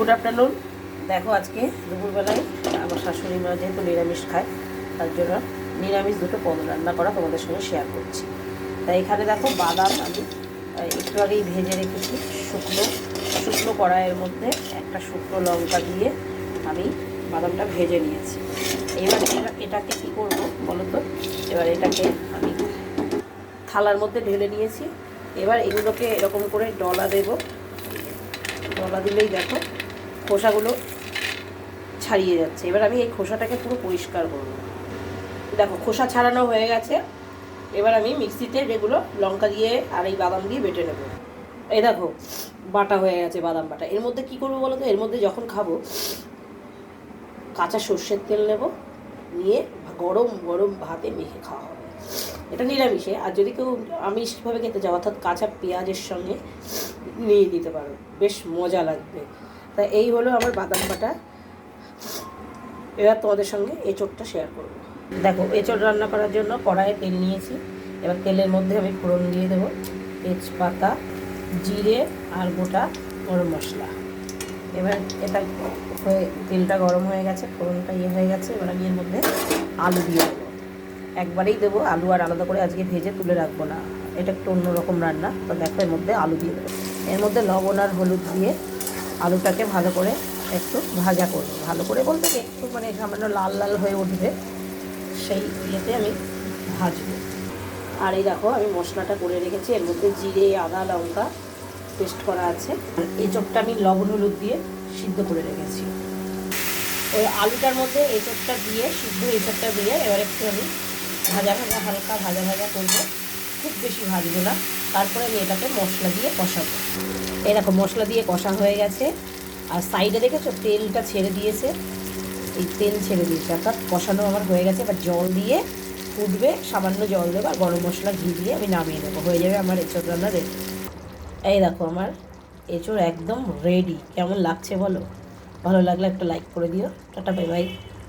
Good afternoon. দেখো আজকে দুপুরবেলায় আমার শাশুড়ি মা যেহেতু নিরামিষ খায়, তার জন্য নিরামিষ দুটো পদ রান্না করা তোমাদের সঙ্গে শেয়ার করছি। তাই এখানে দেখো বাদাম আমি একটু আগেই ভেজে রেখেছি শুকনো শুকনো কড়াইয়ের মধ্যে একটা শুকনো লঙ্কা দিয়ে আমি বাদামটা ভেজে নিয়েছি। এবার এটাকে কী করবো বলো তো, এবার এটাকে আমি থালার মধ্যে ঢেলে নিয়েছি। এবার এগুলোকে এরকম করে ডলা দেবো। ডলা দিলেই দেখো খোসাগুলো ছাড়িয়ে যাচ্ছে। এবার আমি এই খোসাটাকে পুরো পরিষ্কার করব। দেখো খোসা ছাড়ানো হয়ে গেছে। এবার আমি মিক্সিতে যেগুলো লঙ্কা দিয়ে আর এই বাদাম দিয়ে বেটে নেব। এই দেখো বাটা হয়ে গেছে বাদাম বাটা। এর মধ্যে কি করবো বলো তো, এর মধ্যে যখন খাবো কাঁচা সর্ষের তেল নেব, নিয়ে গরম গরম ভাতে মেখে খাওয়া হবে। এটা নিরামিষে, আর যদি কেউ আমিষভাবে খেতে চাও অর্থাৎ কাঁচা পেঁয়াজের সঙ্গে নিয়ে দিতে পারো, বেশ মজা লাগবে। তা এই হলো আমার বাদাম বাটা। এবার তোমাদের সঙ্গে এঁচোড়টা শেয়ার করবো। দেখো এঁচোড় রান্না করার জন্য কড়াইয়ে তেল নিয়েছি। এবার তেলের মধ্যে আমি ফোড়ন দিয়ে দেবো তেজপাতা, জিরে আর গোটা গরম মশলা। এবার এটা হয়ে তেলটা গরম হয়ে গেছে, ফোড়নটা হয়ে গেছে। এবার আমি এর মধ্যে আলু দিয়ে দেবো। একবারেই দেবো আলু, আর আলাদা করে আজকে ভেজে তুলে রাখবো না, এটা একটু অন্যরকম রান্না। তো দেখো এর মধ্যে আলু দিয়ে দেবো। এর মধ্যে লবণ আর হলুদ দিয়ে আলুটাকে ভালো করে একটু ভাজা করবো। ভালো করে বলতে একটু মানে সামান্য লাল লাল হয়ে উঠবে, সেই ইয়েতে আমি ভাজবো। আর এই দেখো আমি মশলাটা করে রেখেছি, এর মধ্যে জিরে আদা লঙ্কা পেস্ট করা আছে। আর এঁচোড়টা আমি লবণ হলুদ দিয়ে সিদ্ধ করে রেখেছি। ওই আলুটার মধ্যে এঁচোড়টা দিয়ে সিদ্ধ এঁচোড়টা দিয়ে এবার একটু আমি ভাজা ভাজা হালকা ভাজা ভাজা করবো, খুব বেশি ভাজবো না। তারপরে আমি এটাকে মশলা দিয়ে কষাবো। এই দেখো মশলা দিয়ে কষা হয়ে গেছে, আর সাইডে দেখেছো তেলটা ছেড়ে দিয়েছে। এই তেল ছেড়ে দিয়েছে অর্থাৎ কষানো আমার হয়ে গেছে। এবার জল দিয়ে ফুটবে, সামান্য জল দেবো আর গরম মশলা ঘি দিয়ে আমি নামিয়ে নেবো। হয়ে যাবে আমার এঁচোড় রান্না রেডি। এই দেখো আমার এঁচোড় একদম রেডি। কেমন লাগছে বলো? ভালো লাগলে একটা লাইক করে দিও। Tata bye bye.